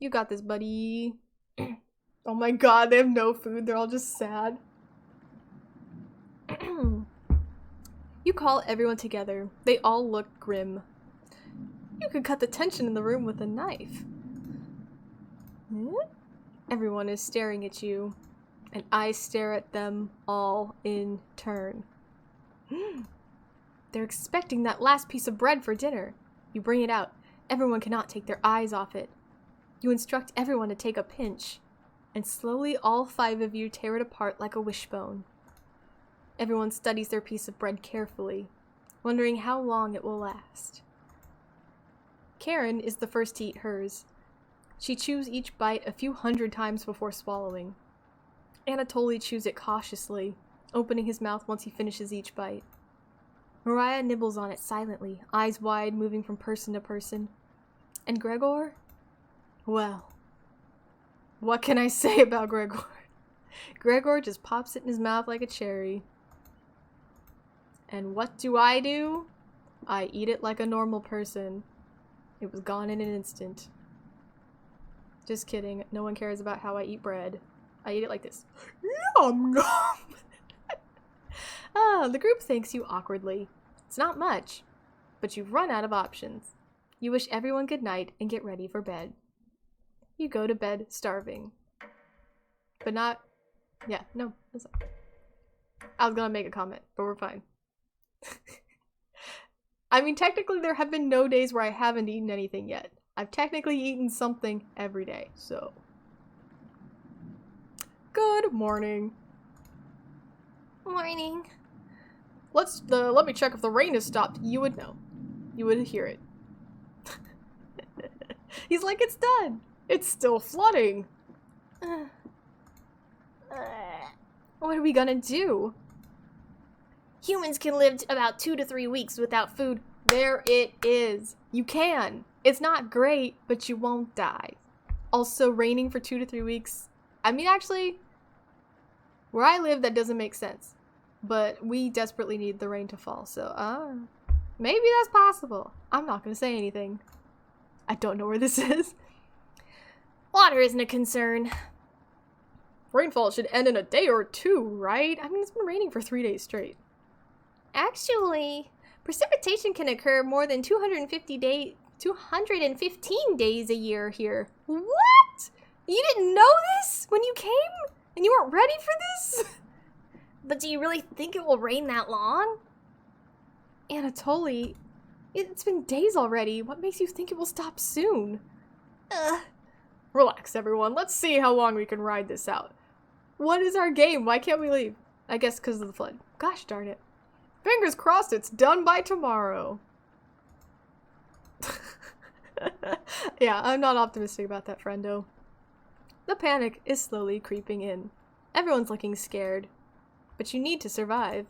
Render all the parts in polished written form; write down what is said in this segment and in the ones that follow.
You got this, buddy. Oh my god, they have no food. They're all just sad. You call everyone together. They all look grim. You could cut the tension in the room with a knife. Everyone is staring at you, and I stare at them all in turn. They're expecting that last piece of bread for dinner. You bring it out. Everyone cannot take their eyes off it. You instruct everyone to take a pinch, and slowly all 5 of you tear it apart like a wishbone. Everyone studies their piece of bread carefully, wondering how long it will last. Karin is the first to eat hers. She chews each bite a few hundred times before swallowing. Anatoly chews it cautiously, opening his mouth once he finishes each bite. Mariah nibbles on it silently, eyes wide, moving from person to person. And Gregor? Well, what can I say about Gregor? Gregor just pops it in his mouth like a cherry. And what do? I eat it like a normal person. It was gone in an instant. Just kidding. No one cares about how I eat bread. I eat it like this. Yum, yum. The group thanks you awkwardly. It's not much, but you've run out of options. You wish everyone good night and get ready for bed. You go to bed starving. But not... Yeah, no. That's not... I was gonna make a comment, but we're fine. I mean, technically there have been no days where I haven't eaten anything yet. I've technically eaten something every day, so... Good morning. Morning. Let me check if the rain has stopped. You would know. You would hear it. He's like, it's done. It's still flooding. What are we gonna do? Humans can live about 2 to 3 weeks without food. There it is. You can. It's not great, but you won't die. Also, raining for 2 to 3 weeks. I mean, actually, where I live, that doesn't make sense. But we desperately need the rain to fall, so, maybe that's possible. I'm not gonna say anything. I don't know where this is. Water isn't a concern. Rainfall should end in a day or 2, right? I mean, it's been raining for 3 days straight. Actually, precipitation can occur more than 215 days a year here. What? You didn't know this when you came? And you weren't ready for this? But do you really think it will rain that long? Anatoly, it's been days already. What makes you think it will stop soon? Relax, everyone. Let's see how long we can ride this out. What is our game? Why can't we leave? I guess because of the flood. Gosh darn it. Fingers crossed it's done by tomorrow. Yeah, I'm not optimistic about that, friendo. The panic is slowly creeping in. Everyone's looking scared. But you need to survive.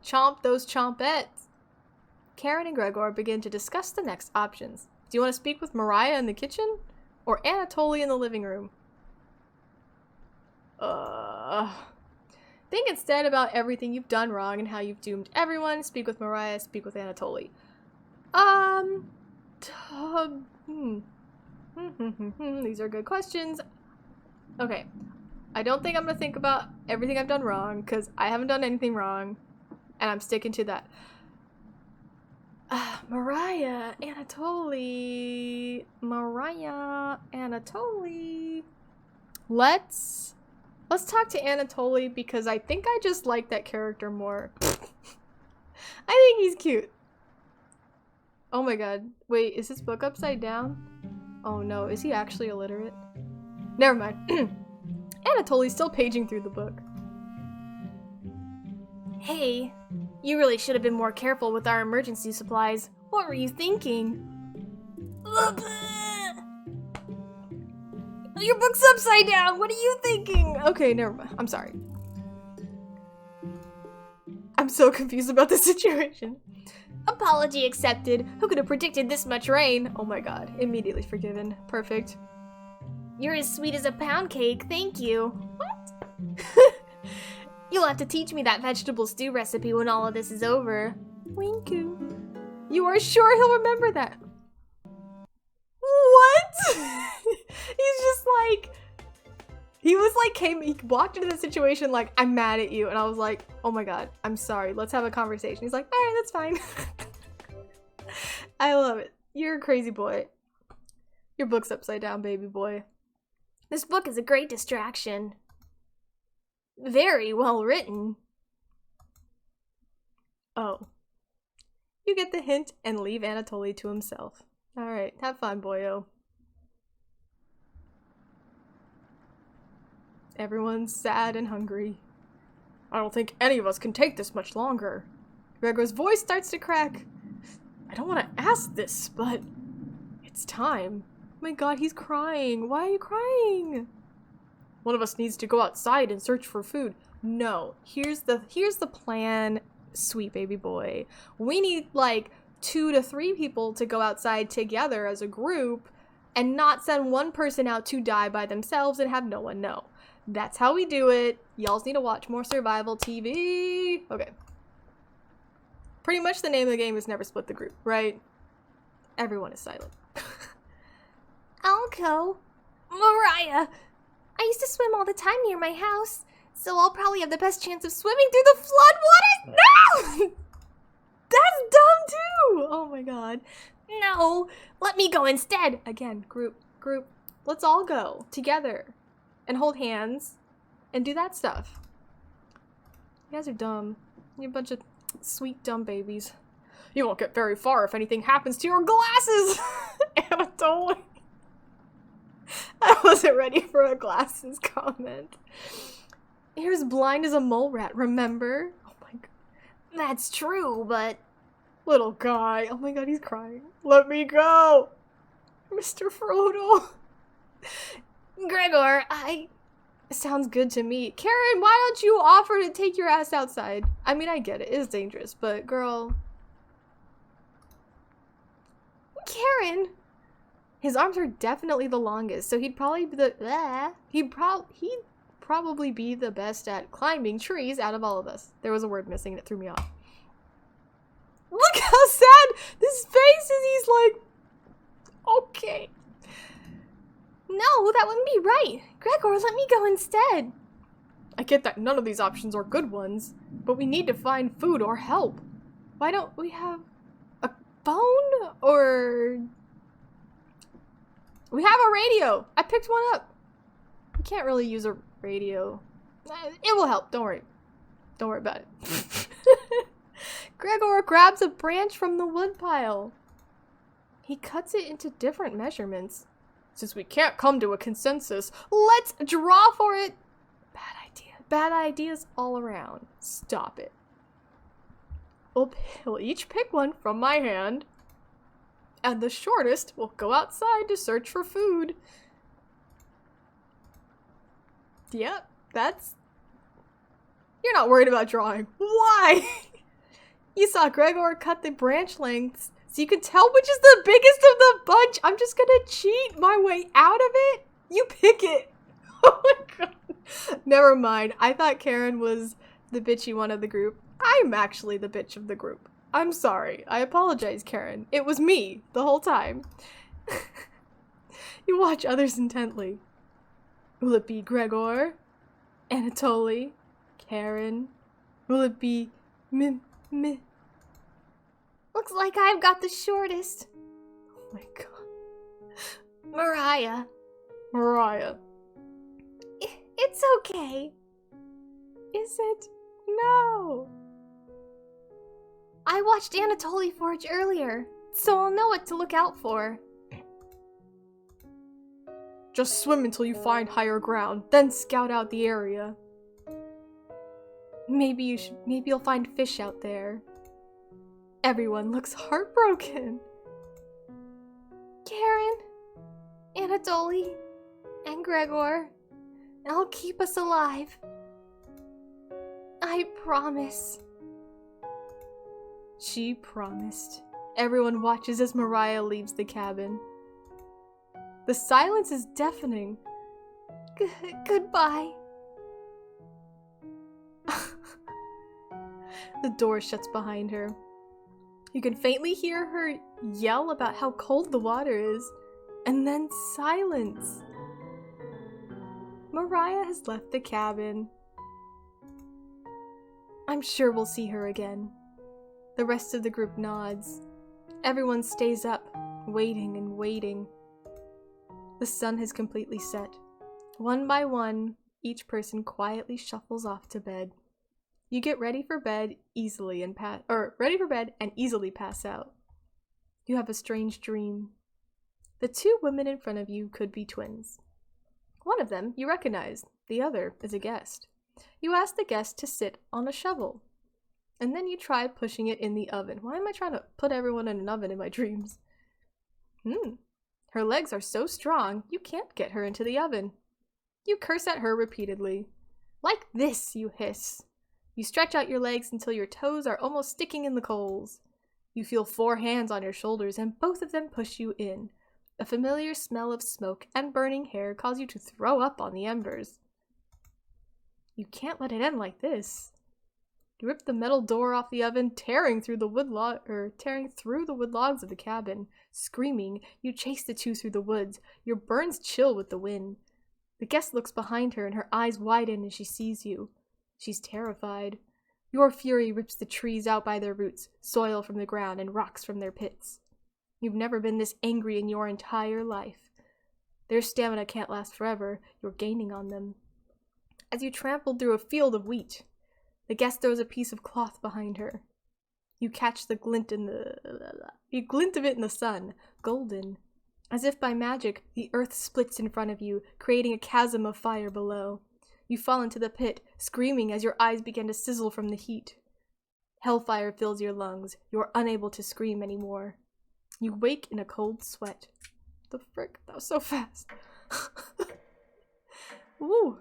Chomp those chompettes. Karin and Gregor begin to discuss the next options. Do you want to speak with Mariah in the kitchen? Or Anatoly in the living room? Think instead about everything you've done wrong and how you've doomed everyone. Speak with Mariah, speak with Anatoly. These are good questions. Okay. I don't think I'm gonna think about everything I've done wrong, because I haven't done anything wrong, and I'm sticking to that. Mariah, Anatoly. Let's talk to Anatoly, because I think I just like that character more. I think he's cute. Oh my god. Wait, is this book upside down? Oh no, is he actually illiterate? Never mind. Anatoly's still paging through the book. Hey, you really should have been more careful with our emergency supplies. What were you thinking? Your book's upside down! What are you thinking? Okay, never mind. I'm sorry. I'm so confused about the situation. Apology accepted. Who could have predicted this much rain? Oh my god. Immediately forgiven. Perfect. You're as sweet as a pound cake. Thank you. What? You'll have to teach me that vegetable stew recipe when all of this is over. Winku. You are sure he'll remember that? He was like, he walked into the situation like, I'm mad at you. And I was like, oh my God, I'm sorry. Let's have a conversation. He's like, all right, that's fine. I love it. You're a crazy boy. Your book's upside down, baby boy. This book is a great distraction. Very well written. Oh. You get the hint and leave Anatoly to himself. Alright, have fun, boyo. Everyone's sad and hungry. I don't think any of us can take this much longer. Gregor's voice starts to crack. I don't want to ask this, but it's time. Oh my God, he's crying. Why are you crying? One of us needs to go outside and search for food. No, here's the plan, sweet baby boy. We need like 2 to 3 people to go outside together as a group and not send one person out to die by themselves and have no one know. That's how we do it. Y'all need to watch more survival TV. Okay. Pretty much the name of the game is never split the group, right? Everyone is silent. I'll go. Mariah! I used to swim all the time near my house, so I'll probably have the best chance of swimming through the floodwaters. No! That's dumb too! Oh my God. No! Let me go instead! Again, group. Let's all go together and hold hands and do that stuff. You guys are dumb. You're a bunch of sweet dumb babies. You won't get very far if anything happens to your glasses! Anatoly. I wasn't ready for a glasses comment. You're as blind as a mole rat, remember? Oh my God. That's true, but... Little guy. Oh my God, he's crying. Let me go! Mr. Frodo. Gregor, sounds good to me. Karin, why don't you offer to take your ass outside? I mean, I get it. It's dangerous, but girl... Karin! His arms are definitely the longest, so he'd probably be he'd probably be the best at climbing trees out of all of us. There was a word missing and it threw me off. Look how sad this face is. He's like, okay. No, that wouldn't be right. Gregor, let me go instead. I get that none of these options are good ones, but we need to find food or help. Why don't we have a phone or... We have a radio. I picked one up. We can't really use a radio. It will help. Don't worry. Don't worry about it. Gregor grabs a branch from the woodpile. He cuts it into different measurements. Since we can't come to a consensus, let's draw for it. Bad idea. Bad ideas all around. Stop it. We'll each pick one from my hand. And the shortest will go outside to search for food. Yep, that's... You're not worried about drawing. Why? You saw Gregor cut the branch lengths, so you can tell which is the biggest of the bunch. I'm just gonna cheat my way out of it. You pick it. Oh my God. Never mind. I thought Karin was the bitchy one of the group. I'm actually the bitch of the group. I'm sorry. I apologize, Karin. It was me the whole time. You watch others intently. Will it be Gregor? Anatoly? Karin? Will it be me? Looks like I've got the shortest. Oh my God. Mariah. It's okay. Is it? No. I watched Anatoly forage earlier, so I'll know what to look out for. Just swim until you find higher ground, then scout out the area. Maybe you'll find fish out there. Everyone looks heartbroken. Karin, Anatoly, and Gregor, I'll keep us alive. I promise. She promised. Everyone watches as Mariah leaves the cabin. The silence is deafening. Goodbye. The door shuts behind her. You can faintly hear her yell about how cold the water is, and then silence. Mariah has left the cabin. I'm sure we'll see her again. The rest of the group nods. Everyone stays up, waiting and waiting. The sun has completely set. One by one, each person quietly shuffles off to bed. You get ready for bed easily and easily pass out. You have a strange dream. The two women in front of you could be twins. One of them you recognize, the other is a guest. You ask the guest to sit on a shovel, and then you try pushing it in the oven. Why am I trying to put everyone in an oven in my dreams? Her legs are so strong, you can't get her into the oven. You curse at her repeatedly. Like this, you hiss. You stretch out your legs until your toes are almost sticking in the coals. You feel 4 hands on your shoulders, and both of them push you in. A familiar smell of smoke and burning hair cause you to throw up on the embers. You can't let it end like this. You rip the metal door off the oven, tearing through the wood logs of the cabin. Screaming, you chase the two through the woods. Your burns chill with the wind. The guest looks behind her and her eyes widen as she sees you. She's terrified. Your fury rips the trees out by their roots, soil from the ground, and rocks from their pits. You've never been this angry in your entire life. Their stamina can't last forever. You're gaining on them. As you trampled through a field of wheat, the guest throws a piece of cloth behind her. You catch the glint of it in the sun, golden. As if by magic, the earth splits in front of you, creating a chasm of fire below. You fall into the pit, screaming as your eyes begin to sizzle from the heat. Hellfire fills your lungs. You're unable to scream anymore. You wake in a cold sweat. The frick? That was so fast. Woo!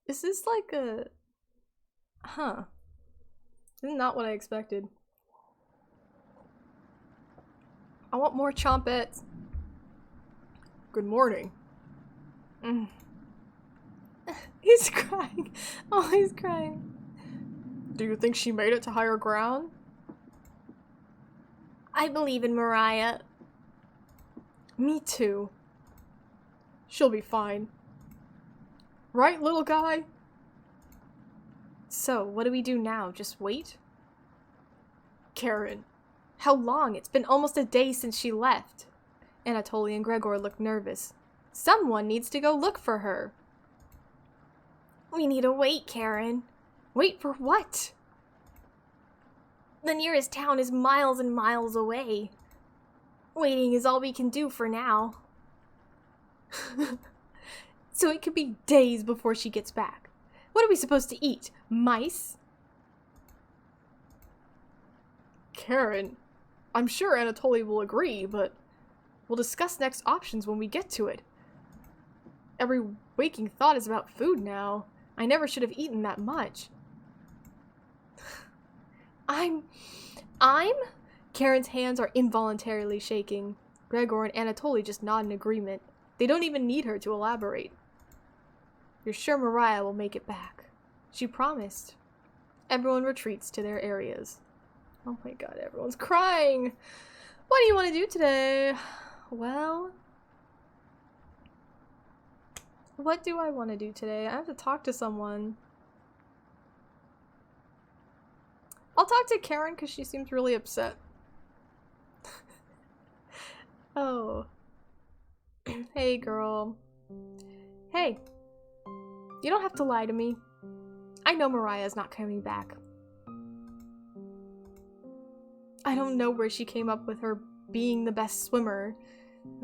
Is this like a... Huh. This is not what I expected. I want more chompets. Good morning. He's crying. Oh, he's crying. Do you think she made it to higher ground? I believe in Mariah. Me too. She'll be fine. Right, little guy? So, what do we do now? Just wait? Karin. How long? It's been almost a day since she left. Anatoly and Gregor look nervous. Someone needs to go look for her. We need to wait, Karin. Wait for what? The nearest town is miles and miles away. Waiting is all we can do for now. So it could be days before she gets back. What are we supposed to eat? Mice? Karin, I'm sure Anatoly will agree, but we'll discuss next options when we get to it. Every waking thought is about food now. I never should have eaten that much. I'm? Karin's hands are involuntarily shaking. Gregor and Anatoly just nod in agreement. They don't even need her to elaborate. You're sure Mariah will make it back? She promised. Everyone retreats to their areas. Oh my god, everyone's crying! What do you want to do today? Well... What do I want to do today? I have to talk to someone. I'll talk to Karin because she seems really upset. Oh. Hey, girl. Hey. You don't have to lie to me. I know Mariah's not coming back. I don't know where she came up with her being the best swimmer.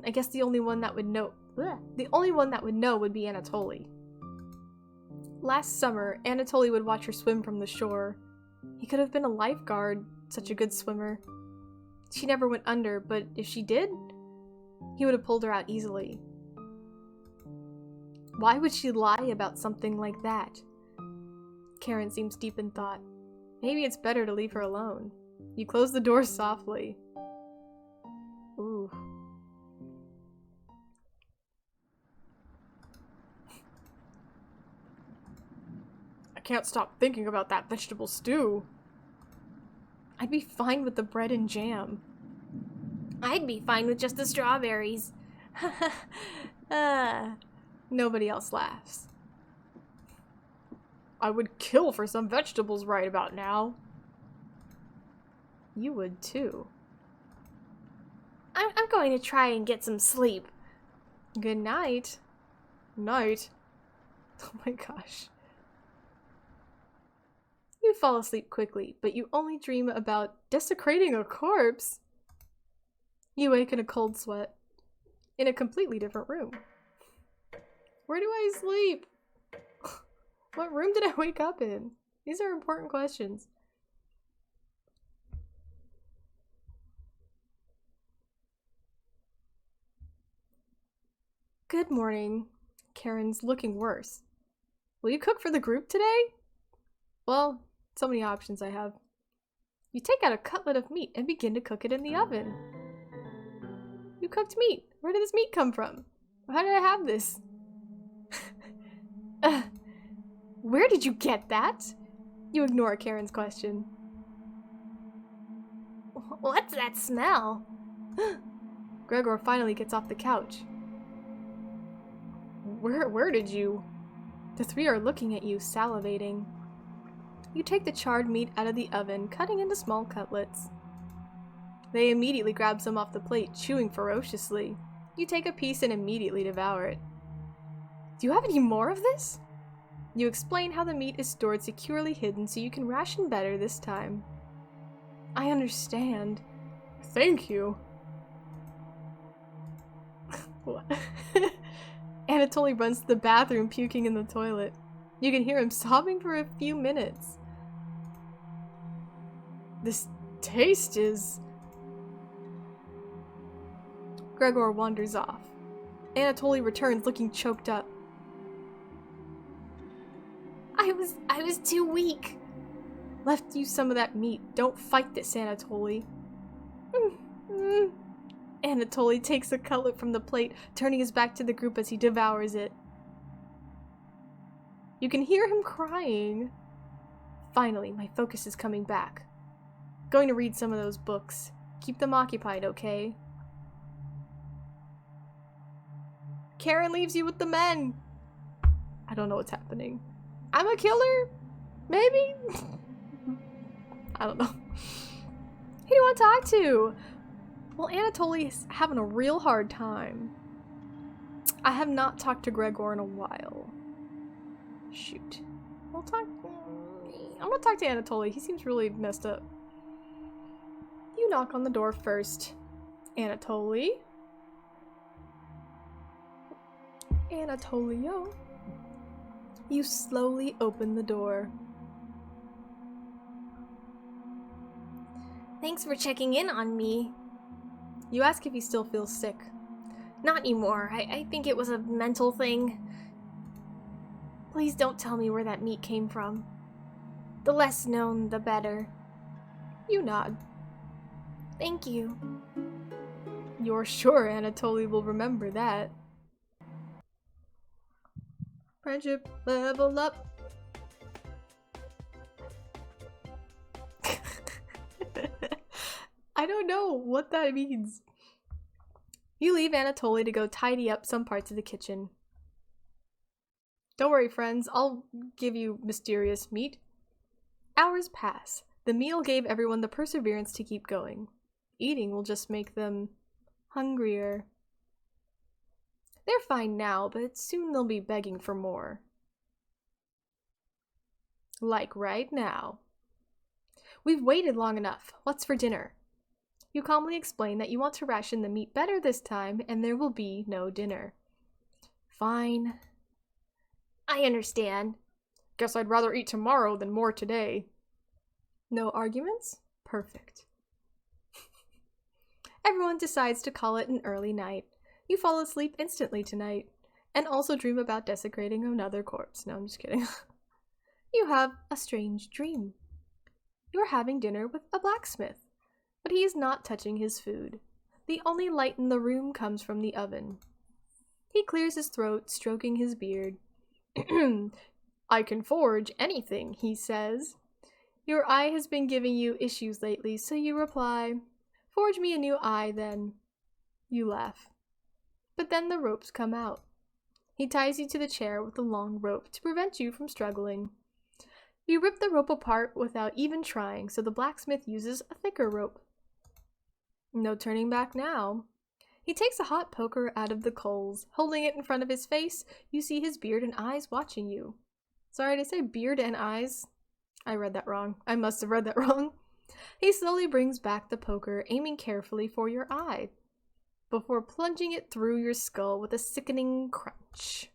I guess the only one that would know would be Anatoly. Last summer, Anatoly would watch her swim from the shore. He could have been a lifeguard, such a good swimmer. She never went under, but if she did, he would have pulled her out easily. Why would she lie about something like that? Karin seems deep in thought. Maybe it's better to leave her alone. You close the door softly. Ooh. I can't stop thinking about that vegetable stew. I'd be fine with the bread and jam. I'd be fine with just the strawberries. Nobody else laughs. I would kill for some vegetables right about now. You would too. I'm going to try and get some sleep. Good night. Night? Oh my gosh. You fall asleep quickly, but you only dream about desecrating a corpse. You wake in a cold sweat, in a completely different room. Where do I sleep? What room did I wake up in? These are important questions. Good morning. Karen's looking worse. Will you cook for the group today? Well, so many options I have. You take out a cutlet of meat and begin to cook it in the oven. You cooked meat. Where did this meat come from? How did I have this? Where did you get that? You ignore Karen's question. What's that smell? Gregor finally gets off the couch. Where did you? The three are looking at you, salivating. You take the charred meat out of the oven, cutting into small cutlets. They immediately grab some off the plate, chewing ferociously. You take a piece and immediately devour it. Do you have any more of this? You explain how the meat is stored securely hidden so you can ration better this time. I understand. Thank you. What? Anatoly runs to the bathroom, puking in the toilet. You can hear him sobbing for a few minutes. This taste is... Gregor wanders off. Anatoly returns looking choked up. I was too weak. Left you some of that meat. Don't fight this, Anatoly. Anatoly takes a cutlet from the plate, turning his back to the group as he devours it. You can hear him crying. Finally, my focus is coming back. Going to read some of those books. Keep them occupied, okay? Karin leaves you with the men. I don't know what's happening. I'm a killer? Maybe? I don't know. Who do you want to talk to? Well, Anatoly's having a real hard time. I have not talked to Gregor in a while. Shoot. I'm gonna talk to Anatoly. He seems really messed up. You knock on the door first. Anatoly? Anatolio? You slowly open the door. Thanks for checking in on me. You ask if he still feels sick. Not anymore. I think it was a mental thing. Please don't tell me where that meat came from. The less known, the better. You nod. Thank you. You're sure Anatoly will remember that. Friendship level up. I don't know what that means. You leave Anatoly to go tidy up some parts of the kitchen. Don't worry, friends. I'll give you mysterious meat. Hours pass. The meal gave everyone the perseverance to keep going. Eating will just make them hungrier. They're fine now, but soon they'll be begging for more. Like right now. We've waited long enough. What's for dinner? You calmly explain that you want to ration the meat better this time, and there will be no dinner. Fine. I understand. Guess I'd rather eat tomorrow than more today. No arguments? Perfect. Everyone decides to call it an early night. You fall asleep instantly tonight, and also dream about desecrating another corpse. No, I'm just kidding. You have a strange dream. You're having dinner with a blacksmith, but he is not touching his food. The only light in the room comes from the oven. He clears his throat, stroking his beard. I can forge anything, he says. Your eye has been giving you issues lately, so you reply, forge me a new eye then. You laugh. But then the ropes come out. He ties you to the chair with a long rope to prevent you from struggling. You rip the rope apart without even trying, so the blacksmith uses a thicker rope. No turning back now. He takes a hot poker out of the coals. Holding it in front of his face, you see his beard and eyes watching you. Sorry, did I say beard and eyes? I read that wrong. I must have read that wrong. He slowly brings back the poker, aiming carefully for your eye, before plunging it through your skull with a sickening crunch.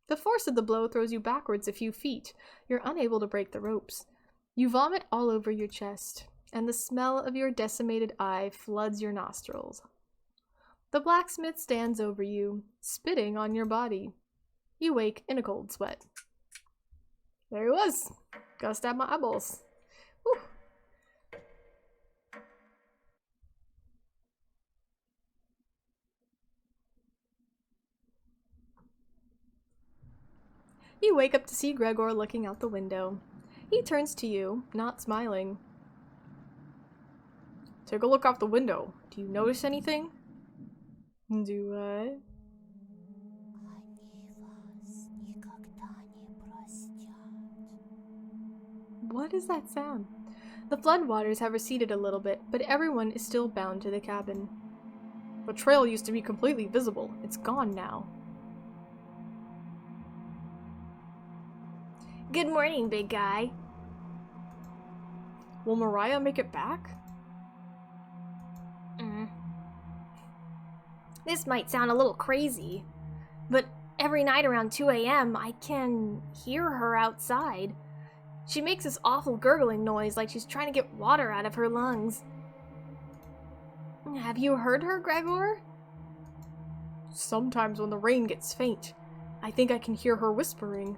The force of the blow throws you backwards a few feet. You're unable to break the ropes. You vomit all over your chest, and the smell of your decimated eye floods your nostrils. The blacksmith stands over you, spitting on your body. You wake in a cold sweat. There he was. Gotta stab my eyeballs. Whew. You wake up to see Gregor looking out the window. He turns to you, not smiling. Take a look out the window. Do you notice anything? Do I? What is that sound? The floodwaters have receded a little bit, but everyone is still bound to the cabin. The trail used to be completely visible. It's gone now. Good morning, big guy. Will Mariah make it back? This might sound a little crazy, but every night around 2 a.m. I can hear her outside. She makes this awful gurgling noise like she's trying to get water out of her lungs. Have you heard her, Gregor? Sometimes when the rain gets faint, I think I can hear her whispering.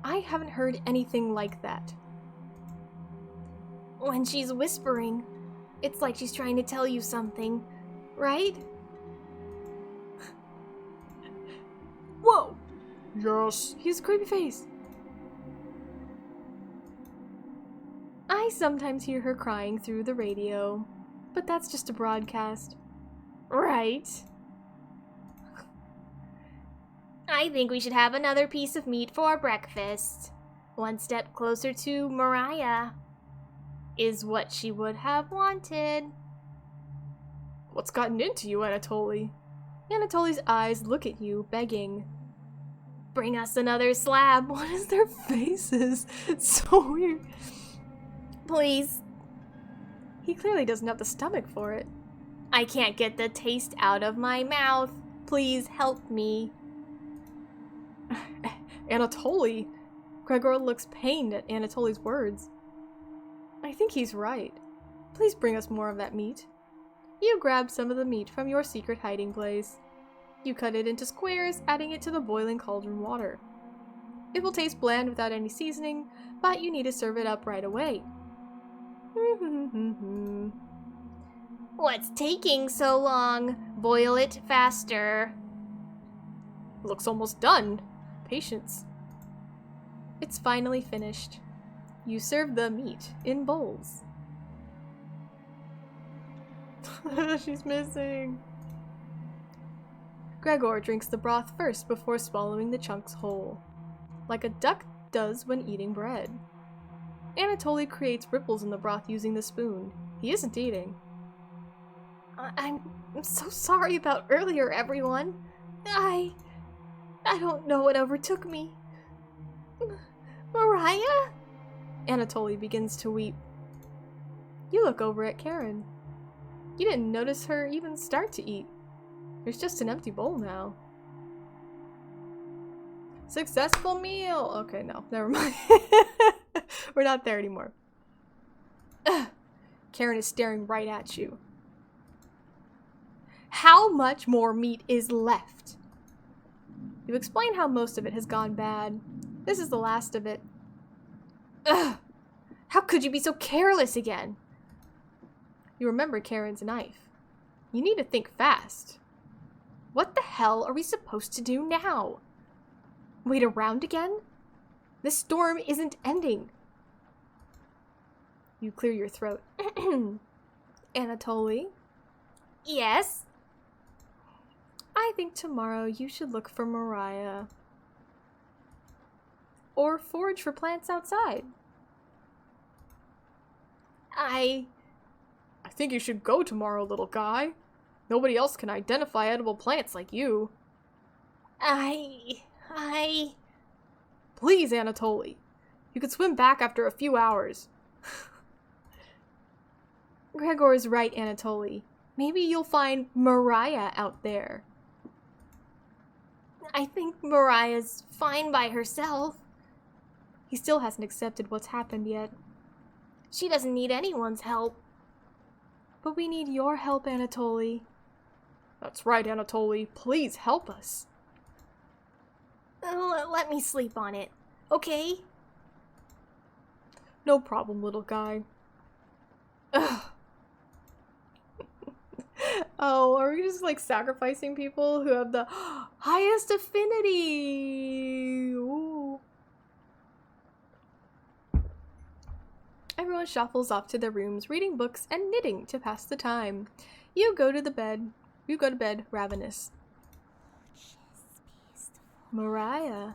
I haven't heard anything like that. When she's whispering, it's like she's trying to tell you something, right? Whoa! Yes. He has a creepy face. I sometimes hear her crying through the radio, but that's just a broadcast. Right. I think we should have another piece of meat for breakfast. One step closer to Mariah is what she would have wanted. What's gotten into you, Anatoly? Anatoly's eyes look at you, begging. Bring us another slab. What is their faces? It's so weird. Please. He clearly doesn't have the stomach for it. I can't get the taste out of my mouth. Please help me. Anatoly. Gregor looks pained at Anatoly's words. I think he's right. Please bring us more of that meat. You grab some of the meat from your secret hiding place. You cut it into squares, adding it to the boiling cauldron water. It will taste bland without any seasoning, but you need to serve it up right away. What's taking so long? Boil it faster. Looks almost done. Patience. It's finally finished. You serve the meat in bowls. She's missing. Gregor drinks the broth first before swallowing the chunks whole, like a duck does when eating bread. Anatoly creates ripples in the broth using the spoon. He isn't eating. I'm so sorry about earlier, everyone. I don't know what overtook me. Mariah? Anatoly begins to weep. You look over at Karin. You didn't notice her even start to eat. There's just an empty bowl now. Successful meal! Okay, no, never mind. We're not there anymore. Ugh. Karin is staring right at you. How much more meat is left? You explain how most of it has gone bad. This is the last of it. Ugh! How could you be so careless again? You remember Karin's knife. You need to think fast. What the hell are we supposed to do now? Wait around again? This storm isn't ending. You clear your throat. Anatoly? Yes? I think tomorrow you should look for Mariah. Or forage for plants outside. I think you should go tomorrow, little guy. Nobody else can identify edible plants like you. Please, Anatoly. You could swim back after a few hours. Gregor's right, Anatoly. Maybe you'll find Mariah out there. I think Mariah's fine by herself. He still hasn't accepted what's happened yet. She doesn't need anyone's help. But we need your help, Anatoly. That's right, Anatoly. Please help us. Let me sleep on it, okay? No problem, little guy. Ugh. Oh, are we just like sacrificing people who have the highest affinity? Ooh. Everyone shuffles off to their rooms, reading books and knitting to pass the time. You go to bed ravenous. Mariah.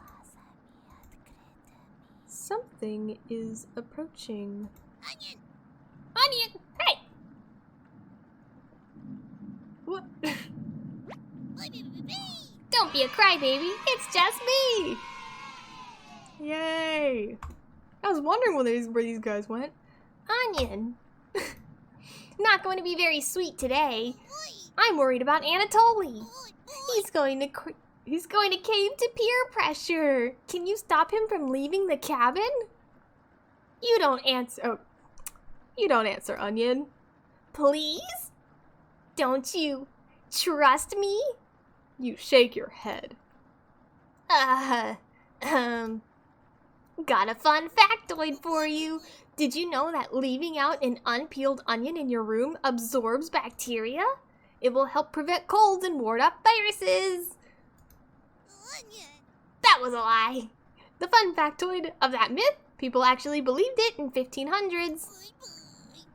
Something is approaching. Onion! Onion! Hey! What? Don't be a crybaby, it's just me! Yay! I was wondering where these guys went. Onion! Not going to be very sweet today. I'm worried about Anatoly. He's going to cave to peer pressure. Can you stop him from leaving the cabin? You don't answer. Oh, you don't answer, Onion. Please? Don't you trust me? You shake your head. Got a fun factoid for you. Did you know that leaving out an unpeeled onion in your room absorbs bacteria? It will help prevent colds and ward off viruses. Onion. That was a lie. The fun factoid of that myth, people actually believed it in 1500s.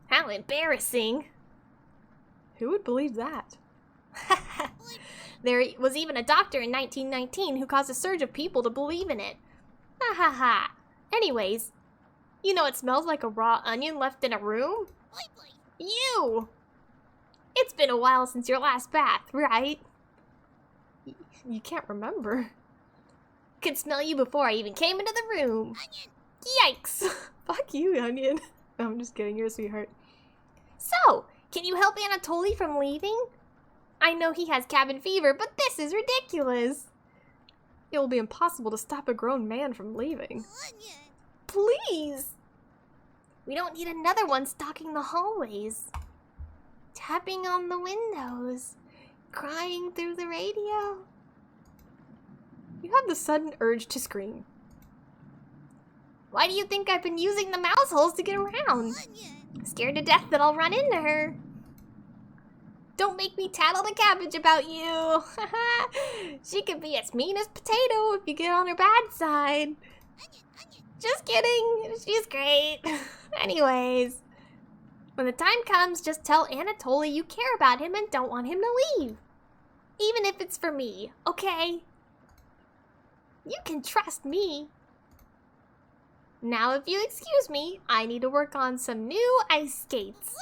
How embarrassing. Who would believe that? There was even a doctor in 1919 who caused a surge of people to believe in it. Ha ha ha. Anyways, you know it smells like a raw onion left in a room? You! It's been a while since your last bath, right? You can't remember. Could smell you before I even came into the room. Onion. Yikes! Fuck you, Onion. No, I'm just kidding, you're a sweetheart. So, can you help Anatoly from leaving? I know he has cabin fever, but this is ridiculous. It will be impossible to stop a grown man from leaving. Onion. Please! We don't need another one stalking the hallways. Tapping on the windows. Crying through the radio. You have the sudden urge to scream. Why do you think I've been using the mouse holes to get around? Scared to death that I'll run into her. Don't make me tattle the cabbage about you. She could be as mean as potato if you get on her bad side. Just kidding. She's great. Anyways, when the time comes, just tell Anatoly you care about him and don't want him to leave. Even if it's for me, okay? You can trust me. Now, if you excuse me, I need to work on some new ice skates.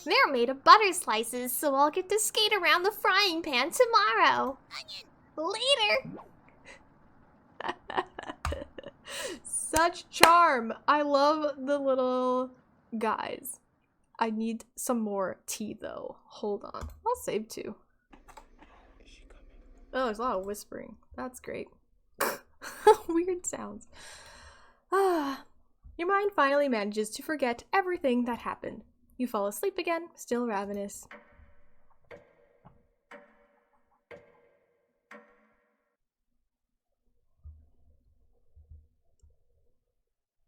They're made of butter slices, so I'll get to skate around the frying pan tomorrow. Later! Such charm! I love the little guys. I need some more tea, though. Hold on. I'll save two. Is she coming? Oh, there's a lot of whispering. That's great. Weird sounds. Your mind finally manages to forget everything that happened. You fall asleep again, still ravenous.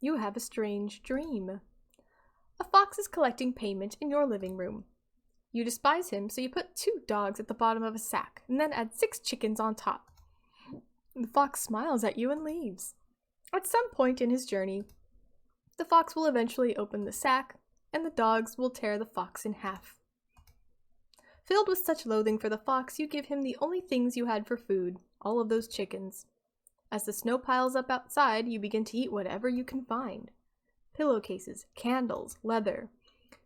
You have a strange dream. A fox is collecting payment in your living room. You despise him, so you put 2 dogs at the bottom of a sack and then add 6 chickens on top. The fox smiles at you and leaves. At some point in his journey, the fox will eventually open the sack, and the dogs will tear the fox in half. Filled with such loathing for the fox, you give him the only things you had for food, all of those chickens. As the snow piles up outside, you begin to eat whatever you can find. Pillowcases, candles, leather.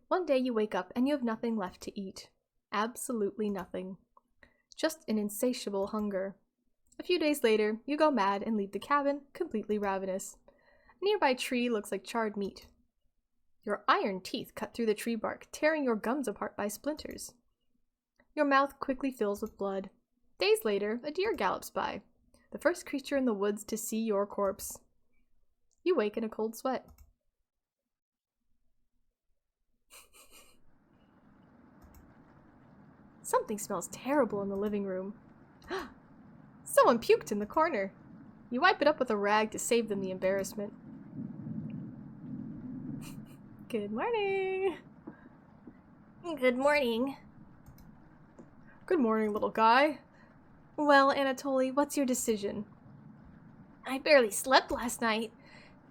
One day you wake up and you have nothing left to eat. Absolutely nothing. Just an insatiable hunger. A few days later, you go mad and leave the cabin, completely ravenous. A nearby tree looks like charred meat. Your iron teeth cut through the tree bark, tearing your gums apart by splinters. Your mouth quickly fills with blood. Days later, a deer gallops by, the first creature in the woods to see your corpse. You wake in a cold sweat. Something smells terrible in the living room. Someone puked in the corner. You wipe it up with a rag to save them the embarrassment. Good morning. Good morning. Good morning, little guy. Well, Anatoly, what's your decision? I barely slept last night.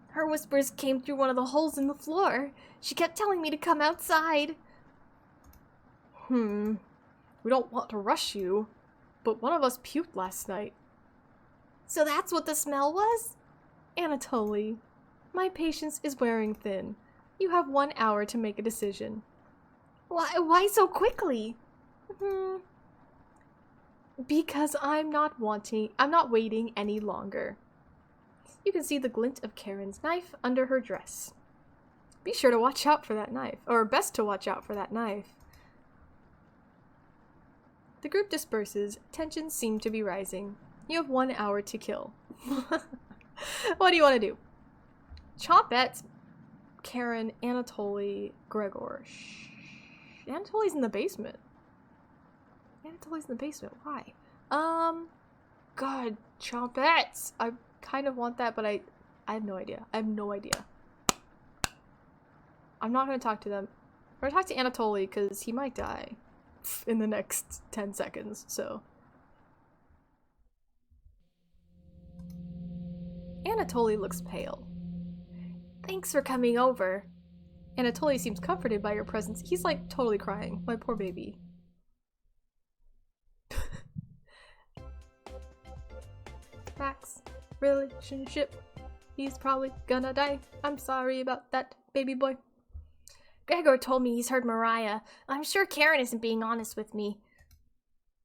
Her whispers came through one of the holes in the floor. She kept telling me to come outside. We don't want to rush you, but one of us puked last night. So that's what the smell was? Anatoly, my patience is wearing thin. You have 1 hour to make a decision. Why so quickly? Because I'm not waiting any longer. You can see the glint of Karin's knife under her dress. Be sure to watch out for that knife, or best to watch out for that knife. The group disperses. Tensions seem to be rising. You have 1 hour to kill. What do you want to do? Chompette, Karin, Anatoly, Gregor. Anatoly's in the basement. Anatoly's in the basement. Why? God, Chompette. I kind of want that, but I have no idea. I have no idea. I'm not going to talk to them. I'm going to talk to Anatoly because he might die in the next 10 seconds, so. Anatoly looks pale. Thanks for coming over. Anatoly seems comforted by your presence. He's like totally crying. My poor baby. Max, relationship. He's probably gonna die. I'm sorry about that, baby boy. Gregor told me he's heard Mariah. I'm sure Karin isn't being honest with me.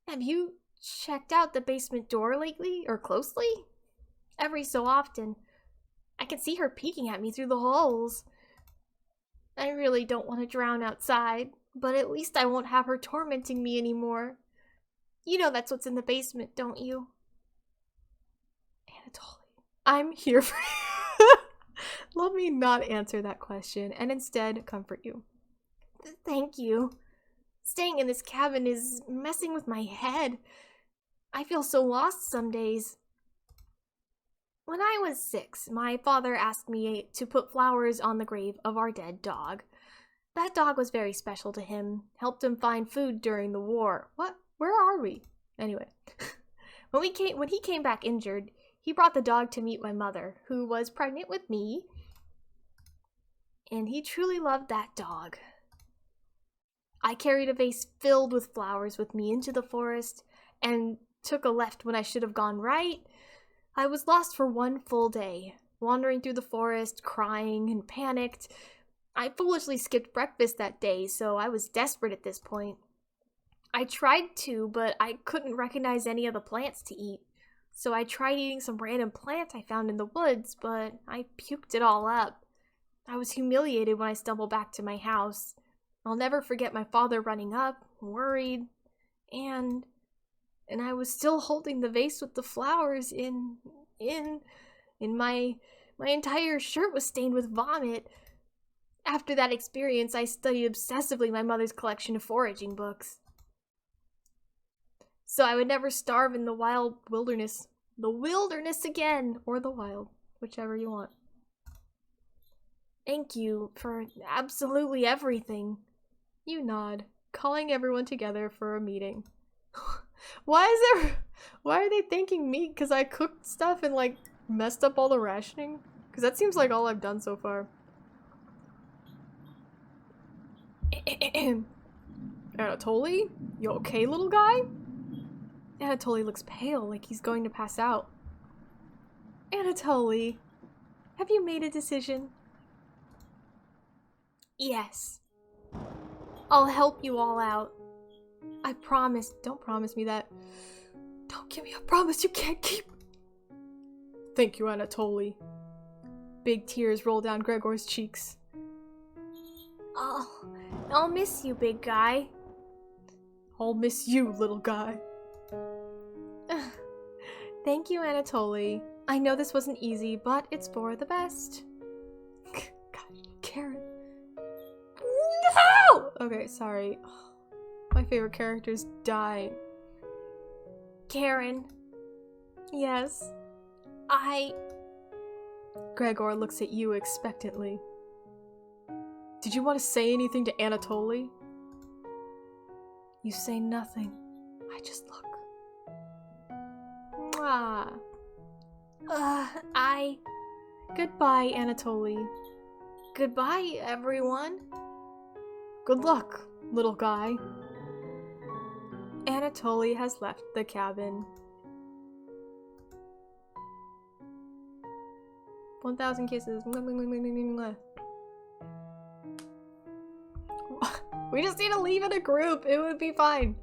Have you checked out the basement door lately, or closely? Every so often. I can see her peeking at me through the holes. I really don't want to drown outside, but at least I won't have her tormenting me anymore. You know that's what's in the basement, don't you? Anatoly, I'm here for you. Let me not answer that question and instead comfort you. Thank you. Staying in this cabin is messing with my head. I feel so lost some days. When I was 6, my father asked me to put flowers on the grave of our dead dog. That dog was very special to him, helped him find food during the war. What? Where are we? Anyway. When he came back injured, he brought the dog to meet my mother, who was pregnant with me, and he truly loved that dog. I carried a vase filled with flowers with me into the forest and took a left when I should have gone right. I was lost for 1 full day, wandering through the forest, crying and panicked. I foolishly skipped breakfast that day, so I was desperate at this point. I tried to, but I couldn't recognize any of the plants to eat. So I tried eating some random plant I found in the woods, but I puked it all up. I was humiliated when I stumbled back to my house. I'll never forget my father running up, worried, and I was still holding the vase with the flowers in my entire shirt was stained with vomit. After that experience, I studied obsessively my mother's collection of foraging books. So I would never starve in the wild wilderness. The wilderness again, or the wild, whichever you want. Thank you for absolutely everything. You nod, calling everyone together for a meeting. Why are they thanking me? Because I cooked stuff and like messed up all the rationing? Because that seems like all I've done so far. Anatoly? You okay, little guy? Anatoly looks pale, like he's going to pass out. Anatoly, have you made a decision? Yes. I'll help you all out. I promise. Don't promise me that. Don't give me a promise you can't keep. Thank you, Anatoly. Big tears roll down Gregor's cheeks. Oh, I'll miss you, big guy. I'll miss you, little guy. Thank you, Anatoly. I know this wasn't easy, but it's for the best. God, Karin. No! Okay, sorry. My favorite character's dying. Karin. Yes. Gregor looks at you expectantly. Did you want to say anything to Anatoly? You say nothing. I just look. Mwah. Goodbye, Anatoly. Goodbye, everyone. Good luck, little guy. Anatoly has left the cabin. 1,000 kisses. We just need to leave in a group. It would be fine.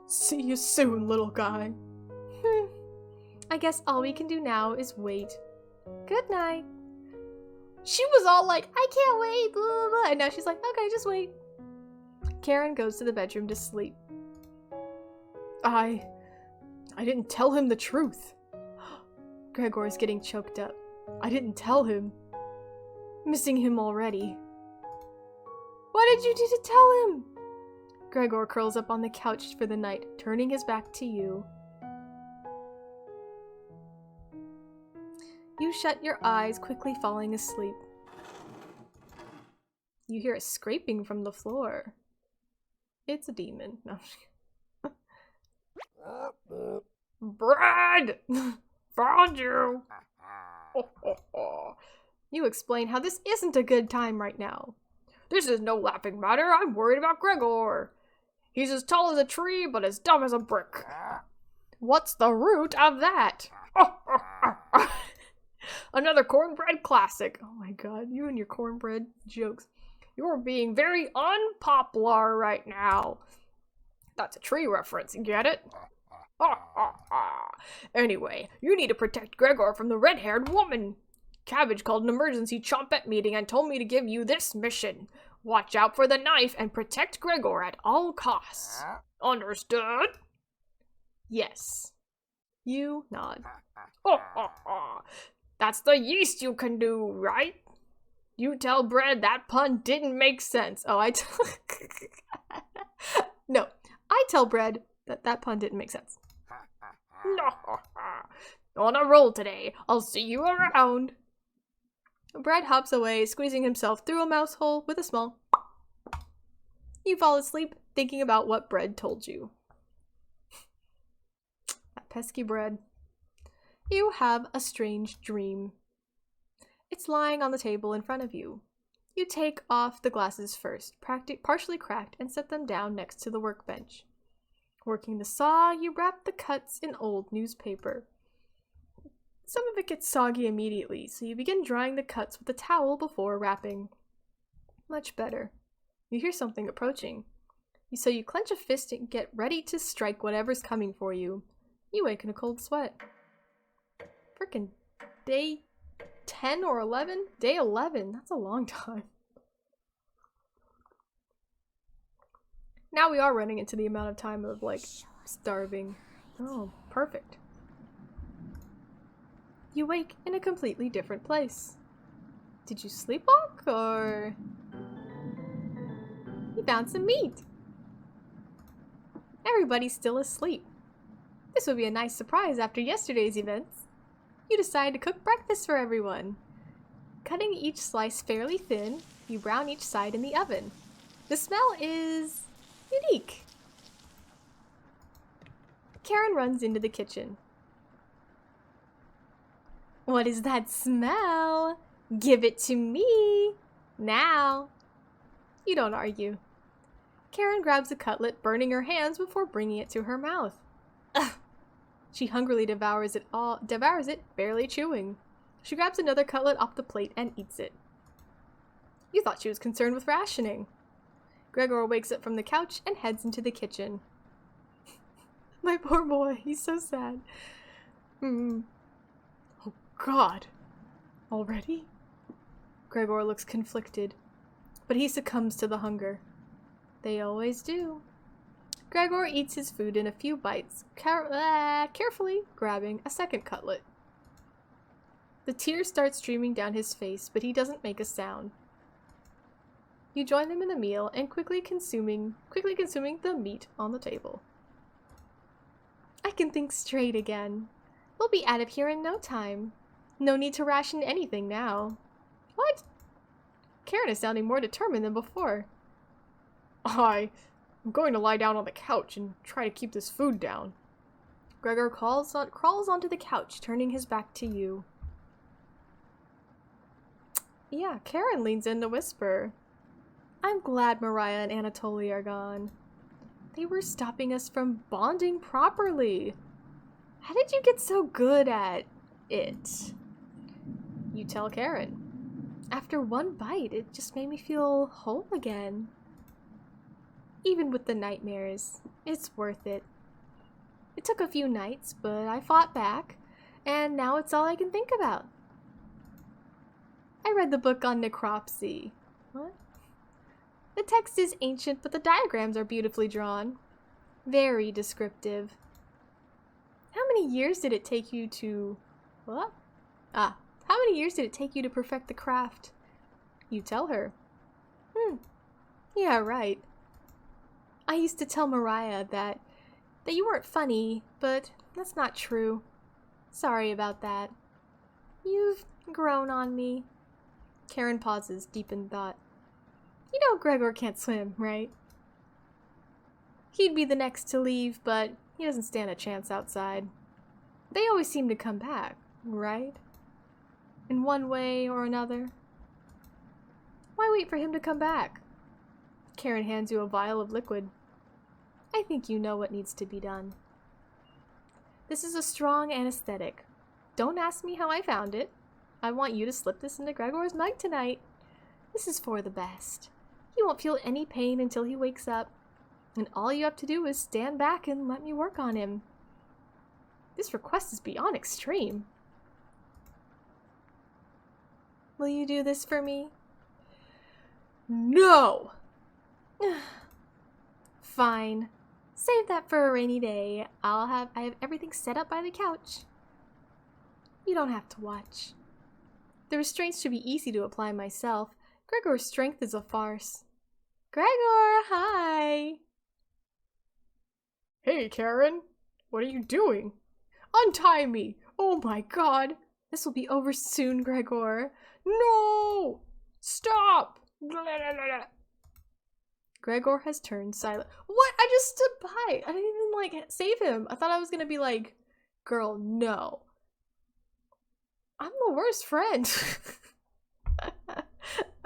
See you soon, little guy. I guess all we can do now is wait. Good night. She was all like, I can't wait, blah, blah, blah. And now she's like, okay, just wait. Karin goes to the bedroom to sleep. I didn't tell him the truth. Gregor's getting choked up. I didn't tell him. Missing him already. What did you do to tell him? Gregor curls up on the couch for the night, turning his back to you. You shut your eyes, quickly falling asleep. You hear a scraping from the floor. It's a demon. No. Brad! Found you! You explain how this isn't a good time right now. This is no laughing matter. I'm worried about Gregor. He's as tall as a tree, but as dumb as a brick. What's the root of that? Another cornbread classic. Oh my god, you and your cornbread jokes. You're being very unpopular right now. That's a tree reference, get it? Anyway, you need to protect Gregor from the red-haired woman. Cabbage called an emergency chompette meeting and told me to give you this mission. Watch out for the knife and protect Gregor at all costs. Understood? Yes. You nod. That's the yeast you can do, right? You tell Bread that pun didn't make sense. Oh, No, I tell Bread that pun didn't make sense. No. On a roll today. I'll see you around. Bread hops away, squeezing himself through a mouse hole with a small. You fall asleep, thinking about what Bread told you. That pesky Bread. You have a strange dream. It's lying on the table in front of you. You take off the glasses first, partially cracked, and set them down next to the workbench. Working the saw, you wrap the cuts in old newspaper. Some of it gets soggy immediately, so you begin drying the cuts with a towel before wrapping. Much better. You hear something approaching. So you clench a fist and get ready to strike whatever's coming for you. You wake in a cold sweat. Frickin' day 10 or 11? Day 11. That's a long time. Now we are running into the amount of time of, like, starving. Oh, perfect. You wake in a completely different place. Did you sleepwalk, or... You found some meat. Everybody's still asleep. This would be a nice surprise after yesterday's events. You decide to cook breakfast for everyone. Cutting each slice fairly thin, you brown each side in the oven. The smell is unique. Karin runs into the kitchen. What is that smell? Give it to me. Now. You don't argue. Karin grabs a cutlet, burning her hands before bringing it to her mouth. Ugh. She hungrily devours it, barely chewing. She grabs another cutlet off the plate and eats it. You thought she was concerned with rationing. Gregor wakes up from the couch and heads into the kitchen. My poor boy, he's so sad. Oh God. Already? Gregor looks conflicted, but he succumbs to the hunger. They always do. Gregor eats his food in a few bites, carefully grabbing a second cutlet. The tears start streaming down his face, but he doesn't make a sound. You join them in the meal and quickly consuming the meat on the table. I can think straight again. We'll be out of here in no time. No need to ration anything now. What? Karin is sounding more determined than before. I'm going to lie down on the couch and try to keep this food down. Gregor crawls onto the couch, turning his back to you. Yeah, Karin leans in to whisper. I'm glad Mariah and Anatoly are gone. They were stopping us from bonding properly. How did you get so good at it? You tell Karin. After one bite, it just made me feel whole again. Even with the nightmares, it's worth it. It took a few nights, but I fought back, and now it's all I can think about. I read the book on necropsy. What? The text is ancient, but the diagrams are beautifully drawn. Very descriptive. How many years did it take you to... What? How many years did it take you to perfect the craft? You tell her. Yeah, right. I used to tell Mariah that you weren't funny, but that's not true. Sorry about that. You've grown on me. Karin pauses, deep in thought. You know Gregor can't swim, right? He'd be the next to leave, but he doesn't stand a chance outside. They always seem to come back, right? In one way or another. Why wait for him to come back? Karin hands you a vial of liquid. I think you know what needs to be done. This is a strong anesthetic. Don't ask me how I found it. I want you to slip this into Gregor's mug tonight. This is for the best. He won't feel any pain until he wakes up. And all you have to do is stand back and let me work on him. This request is beyond extreme. Will you do this for me? No! Fine. Save that for a rainy day. I have everything set up by the couch. You don't have to watch. The restraints should be easy to apply myself. Gregor's strength is a farce. Gregor, hi! Hey, Karin. What are you doing? Untie me! Oh my god! This will be over soon, Gregor. No! Stop! Gregor has turned silent. What? I just stood by. I didn't even, save him. I thought I was gonna be like, girl, no. I'm the worst friend.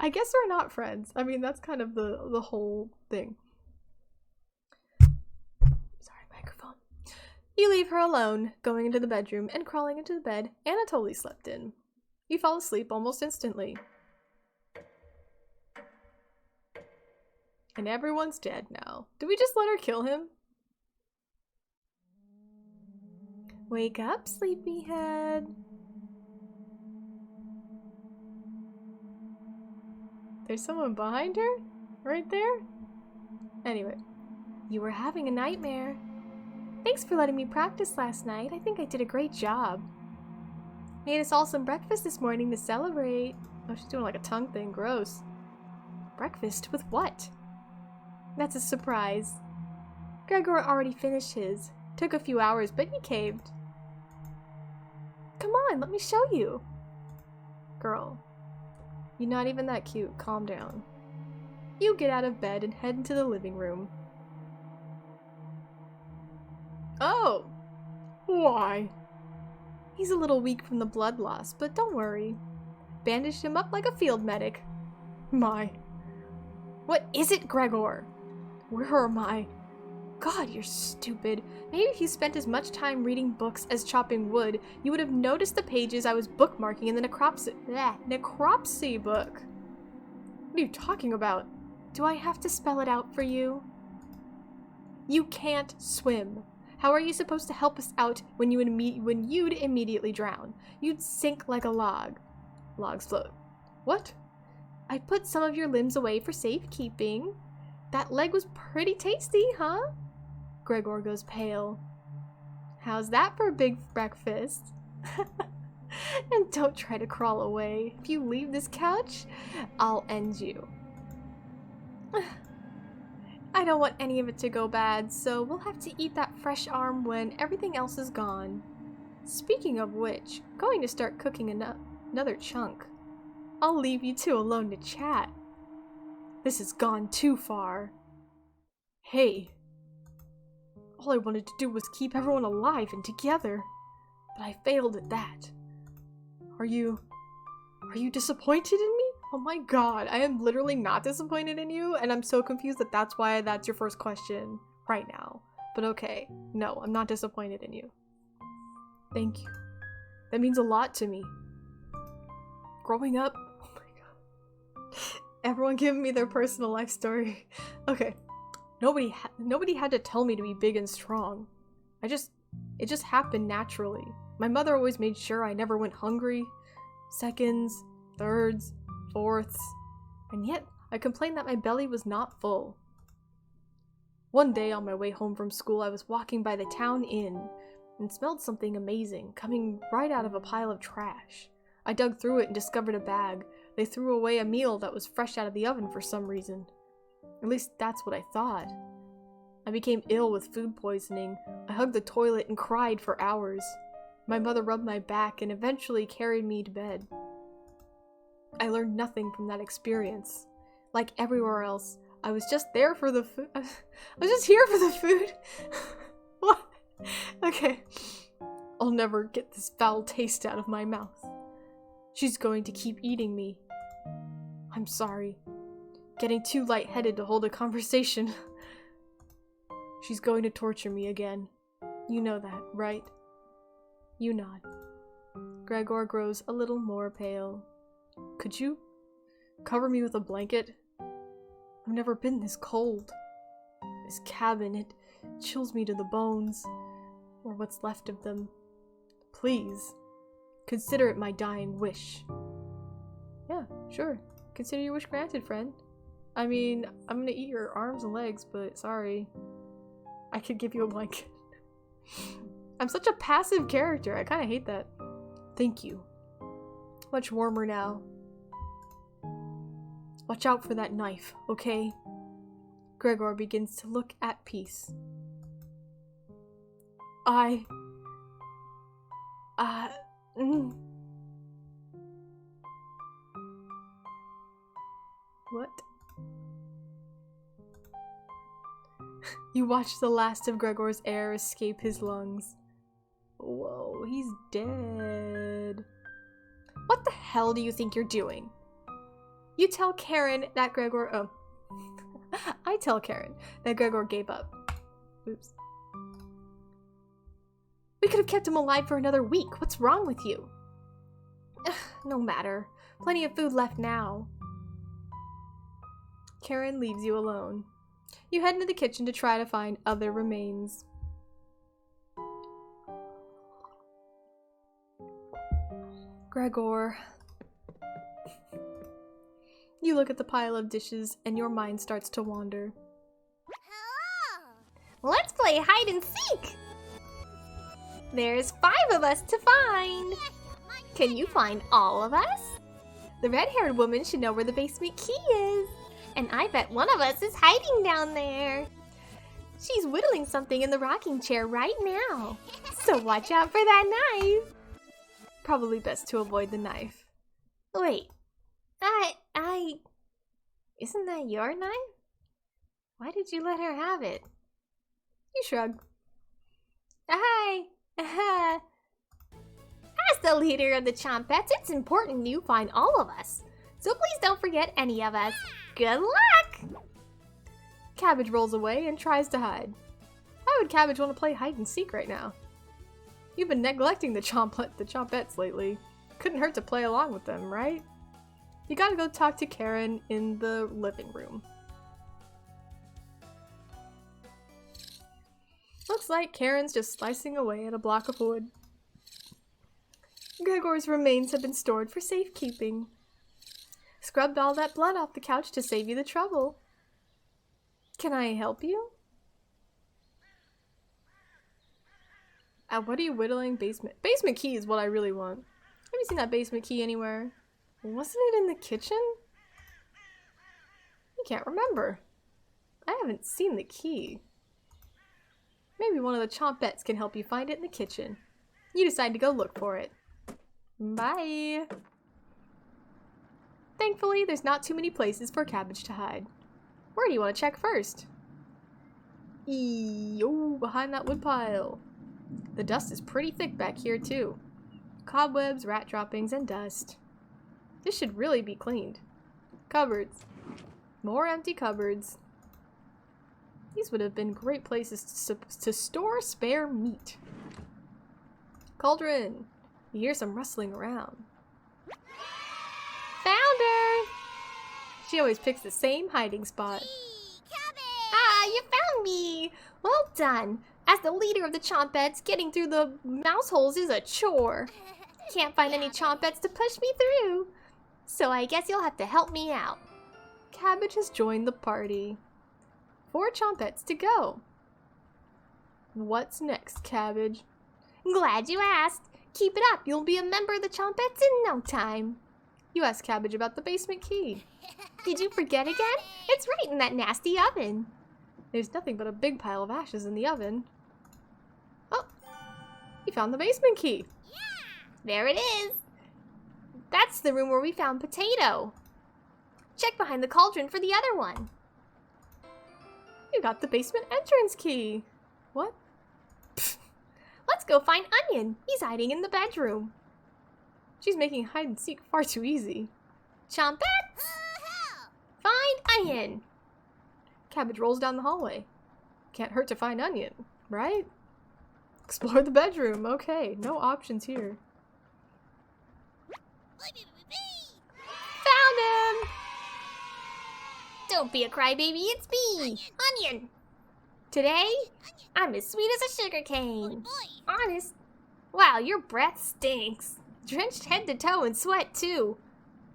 I guess we're not friends. I mean, that's kind of the whole thing. Sorry, microphone. You leave her alone, going into the bedroom and crawling into the bed Anatoly slept in. You fall asleep almost instantly. And everyone's dead now. Did we just let her kill him? Wake up, sleepyhead. There's someone behind her? Right there? Anyway. You were having a nightmare. Thanks for letting me practice last night. I think I did a great job. Made us all some breakfast this morning to celebrate. Oh, she's doing like a tongue thing. Gross. Breakfast with what? That's a surprise. Gregor already finished his. Took a few hours, but he caved. Come on, let me show you. Girl. You're not even that cute. Calm down. You get out of bed and head into the living room. Oh! Why? He's a little weak from the blood loss, but don't worry. Bandaged him up like a field medic. My. What is it, Gregor? Where are my... God, you're stupid. Maybe if you spent as much time reading books as chopping wood, you would have noticed the pages I was bookmarking in the necropsy book. What are you talking about? Do I have to spell it out for you? You can't swim. How are you supposed to help us out when you'd immediately drown? You'd sink like a log. Logs float. What? I put some of your limbs away for safekeeping. That leg was pretty tasty, huh? Gregor goes pale. How's that for a big breakfast? And don't try to crawl away. If you leave this couch, I'll end you. I don't want any of it to go bad, so we'll have to eat that fresh arm when everything else is gone. Speaking of which, going to start cooking another chunk. I'll leave you two alone to chat. This has gone too far. Hey. All I wanted to do was keep everyone alive and together, but I failed at that. Are you disappointed in me? Oh my god, I am literally not disappointed in you, and I'm so confused that that's why that's your first question right now. But okay, no, I'm not disappointed in you. Thank you. That means a lot to me. Growing up, oh my god. Everyone giving me their personal life story. Okay. Nobody had to tell me to be big and strong. It just happened naturally. My mother always made sure I never went hungry. Seconds, thirds, fourths. And yet, I complained that my belly was not full. One day on my way home from school, I was walking by the town inn and smelled something amazing coming right out of a pile of trash. I dug through it and discovered a bag. They threw away a meal that was fresh out of the oven for some reason. At least that's what I thought. I became ill with food poisoning. I hugged the toilet and cried for hours. My mother rubbed my back and eventually carried me to bed. I learned nothing from that experience. Like everywhere else, I was just there for the food. I was just here for the food. What? Okay. I'll never get this foul taste out of my mouth. She's going to keep eating me. I'm sorry. Getting too lightheaded to hold a conversation. She's going to torture me again. You know that, right? You nod. Gregor grows a little more pale. Could you cover me with a blanket? I've never been this cold. This cabin, it chills me to the bones, or what's left of them. Please, consider it my dying wish. Yeah, sure. Consider your wish granted, friend. I mean, I'm gonna eat your arms and legs, but sorry. I could give you a blanket. I'm such a passive character. I kind of hate that. Thank you. Much warmer now. Watch out for that knife, okay? Gregor begins to look at peace. What? You watch the last of Gregor's air escape his lungs. Whoa, he's dead. What the hell do you think you're doing? You tell Karin that Gregor... I tell Karin that Gregor gave up. Oops. We could have kept him alive for another week. What's wrong with you? No matter. Plenty of food left now. Karin leaves you alone. You head into the kitchen to try to find other remains. Gregor. You look at the pile of dishes and your mind starts to wander. Let's play hide and seek! There's 5 of us to find! Can you find all of us? The red-haired woman should know where the basement key is. And I bet one of us is hiding down there. She's whittling something in the rocking chair right now. So watch out for that knife. Probably best to avoid the knife. Wait. Isn't that your knife? Why did you let her have it? You shrug. Hi. As the leader of the Chompettes, it's important you find all of us. So please don't forget any of us. Good luck! Cabbage rolls away and tries to hide. Why would Cabbage want to play hide and seek right now? You've been neglecting the chompettes lately. Couldn't hurt to play along with them, right? You gotta go talk to Karin in the living room. Looks like Karin's just slicing away at a block of wood. Gregor's remains have been stored for safekeeping. Scrubbed all that blood off the couch to save you the trouble. Can I help you? What are you whittling? Basement key is what I really want. Have you seen that basement key anywhere? Wasn't it in the kitchen? I can't remember. I haven't seen the key. Maybe one of the chompettes can help you find it in the kitchen. You decide to go look for it. Bye! Thankfully, there's not too many places for Cabbage to hide. Where do you want to check first? Oh, behind that wood pile. The dust is pretty thick back here too. Cobwebs, rat droppings, and dust. This should really be cleaned. Cupboards. More empty cupboards. These would have been great places to store spare meat. Cauldron. You hear some rustling around. Found her! She always picks the same hiding spot. Ah, you found me! Well done. As the leader of the chompettes, getting through the mouse holes is a chore. Can't find any chompettes to push me through. So I guess you'll have to help me out. Cabbage has joined the party. 4 chompettes to go. What's next, Cabbage? Glad you asked. Keep it up. You'll be a member of the chompettes in no time. You asked Cabbage about the basement key. Did you forget again? It's right in that nasty oven. There's nothing but a big pile of ashes in the oven. Oh, you found the basement key. There it is. That's the room where we found Potato. Check behind the cauldron for the other one. You got the basement entrance key. What? Pfft. Let's go find Onion. He's hiding in the bedroom. She's making hide and seek far too easy. Chompettes! Find Onion. Cabbage rolls down the hallway. Can't hurt to find Onion, right? Explore the bedroom. Okay, no options here. Found him! Don't be a crybaby, it's me, Onion. Today, I'm as sweet as a sugar cane. Honest. Wow, your breath stinks. Drenched head to toe in sweat, too.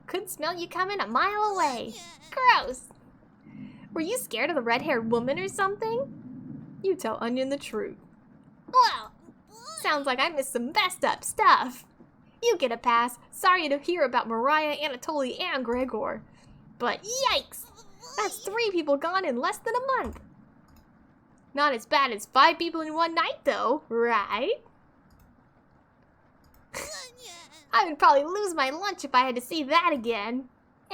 Could smell you coming a mile away. Gross. Were you scared of the red-haired woman or something? You tell Onion the truth. Well, sounds like I missed some messed up stuff. You get a pass. Sorry to hear about Mariah, Anatoly, and Gregor. But yikes! That's 3 people gone in less than a month. Not as bad as 5 people in one night, though, right? I would probably lose my lunch if I had to see that again.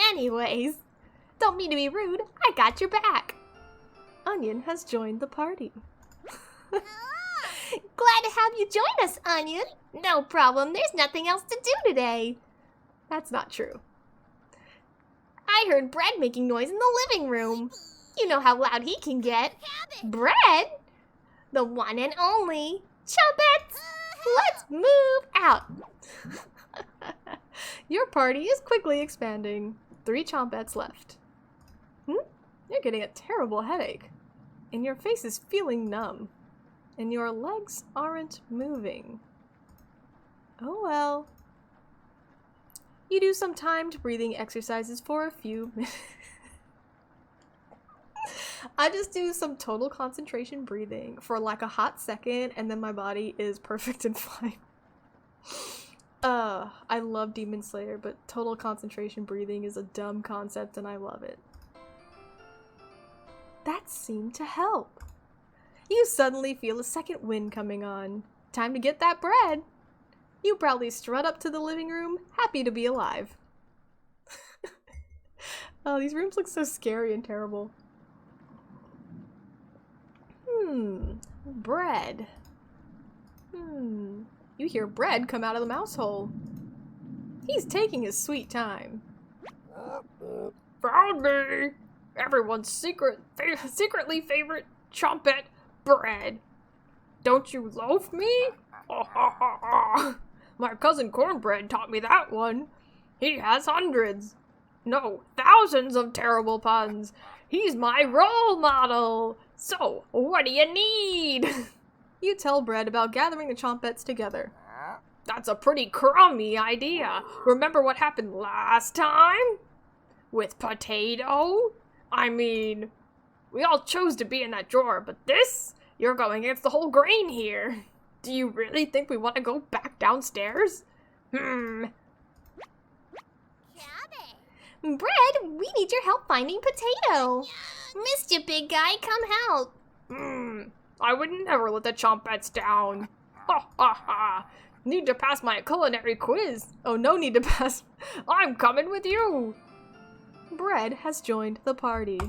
Anyways, don't mean to be rude, I got your back. Onion has joined the party. Glad to have you join us, Onion. No problem, there's nothing else to do today. That's not true. I heard Bread making noise in the living room. You know how loud he can get. Bread? The one and only. Chompettes, let's move out. Your party is quickly expanding. 3 chompettes left. You're getting a terrible headache. And your face is feeling numb. And your legs aren't moving. Oh well. You do some timed breathing exercises for a few minutes. I just do some total concentration breathing for like a hot second, and then my body is perfect and fine. I love Demon Slayer, but total concentration breathing is a dumb concept and I love it. That seemed to help. You suddenly feel a second wind coming on. Time to get that bread. You proudly strut up to the living room, happy to be alive. Oh, these rooms look so scary and terrible. Bread. You hear Bread come out of the mouse hole. He's taking his sweet time. Found me! Everyone's secretly favorite chompette bread. Don't you loaf me? My cousin Cornbread taught me that one. He has hundreds, no, thousands of terrible puns. He's my role model. So, what do you need? You tell Bread about gathering the chompettes together. That's a pretty crummy idea. Remember what happened last time? With Potato? I mean, we all chose to be in that drawer, but this? You're going against the whole grain here. Do you really think we want to go back downstairs? Bread, we need your help finding Potato. Missed you, big guy. Come help. I would never let the chompettes down. Ha ha ha. Need to pass my culinary quiz. Oh, no need to pass. I'm coming with you. Bread has joined the party.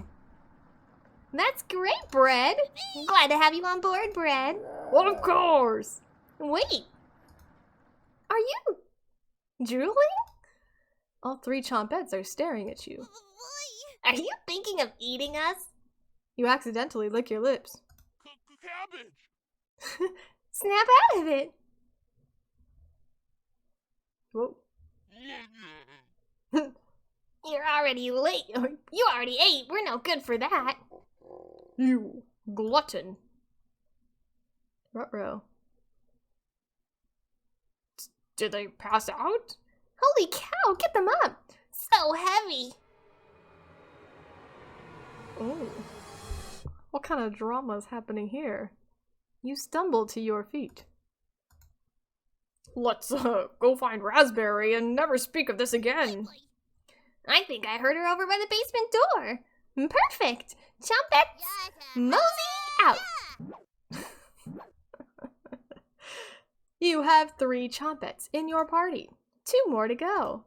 That's great, Bread. Glad to have you on board, Bread. Of course. Wait. Are you drooling? All three chompettes are staring at you. Are you thinking of eating us? You accidentally lick your lips. Cabbage! Snap out of it. Whoa. You're already late. You already ate. We're no good for that. You glutton. Ruh-roh. Did they pass out? Holy cow, get them up. So heavy. Oh. What kind of drama is happening here? You stumble to your feet. Let's go find Raspberry and never speak of this again. I think I heard her over by the basement door. Perfect. Chompettes, mosey out. You have 3 chompettes in your party. 2 more to go.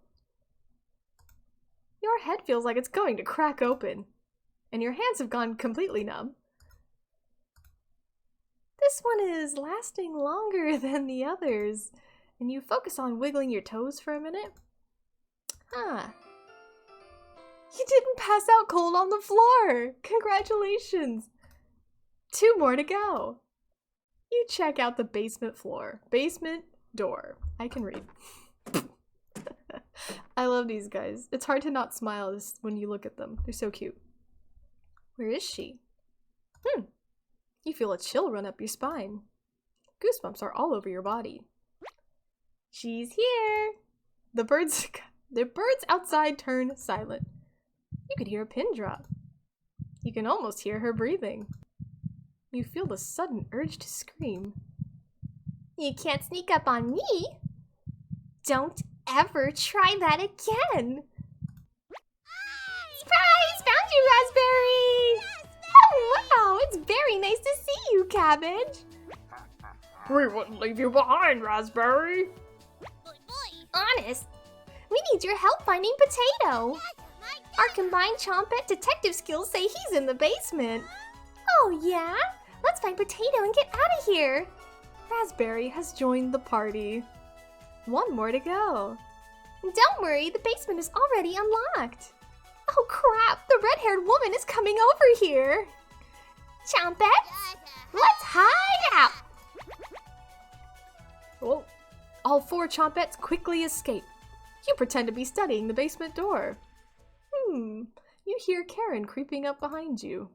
Your head feels like it's going to crack open, and your hands have gone completely numb. This one is lasting longer than the others, and you focus on wiggling your toes for a minute. Huh. You didn't pass out cold on the floor! Congratulations! 2 more to go. You check out the basement floor. Basement door. I can read. I love these guys. It's hard to not smile when you look at them. They're so cute. Where is she? You feel a chill run up your spine. Goosebumps are all over your body. She's here! The birds outside turn silent. You could hear a pin drop. You can almost hear her breathing. You feel the sudden urge to scream. You can't sneak up on me. Don't ever try that again. Surprise! Found you, Raspberry! Oh, wow! It's very nice to see you, Cabbage. We wouldn't leave you behind, Raspberry. Honest, we need your help finding Potato. Our combined chompette detective skills say he's in the basement. Oh, yeah? Let's find Potato and get out of here. Raspberry has joined the party. 1 more to go. Don't worry, the basement is already unlocked. Oh crap, the red-haired woman is coming over here. Chompette, let's hide out. Oh, all 4 chompettes quickly escape. You pretend to be studying the basement door. You hear Karin creeping up behind you.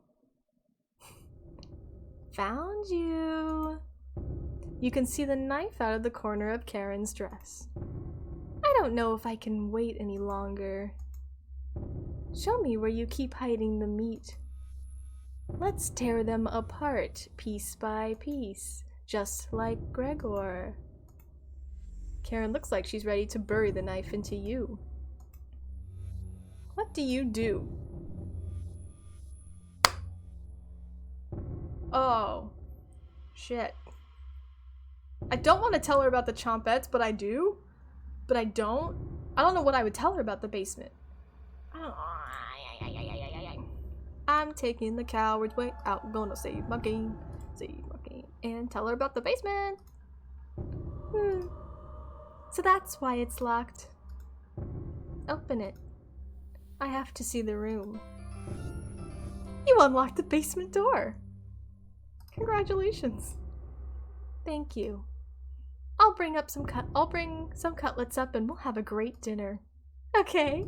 Found you. You can see the knife out of the corner of Karin's dress. I don't know if I can wait any longer. Show me where you keep hiding the meat. Let's tear them apart, piece by piece, just like Gregor. Karin looks like she's ready to bury the knife into you. What do you do? Oh, shit. I don't want to tell her about the chompettes, but I do. But I don't. I don't know what I would tell her about the basement. I'm taking the coward's way out. Gonna save my game, and tell her about the basement. So that's why it's locked. Open it. I have to see the room. You unlocked the basement door. Congratulations. Thank you. I'll bring some cutlets up and we'll have a great dinner. Okay.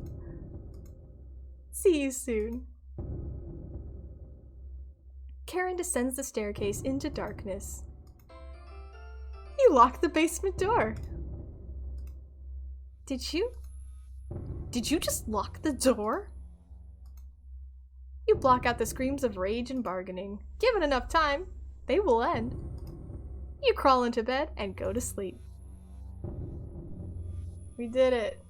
See you soon. Karin descends the staircase into darkness. You locked the basement door. Did you just lock the door? You block out the screams of rage and bargaining. Given enough time, they will end. You crawl into bed and go to sleep. We did it.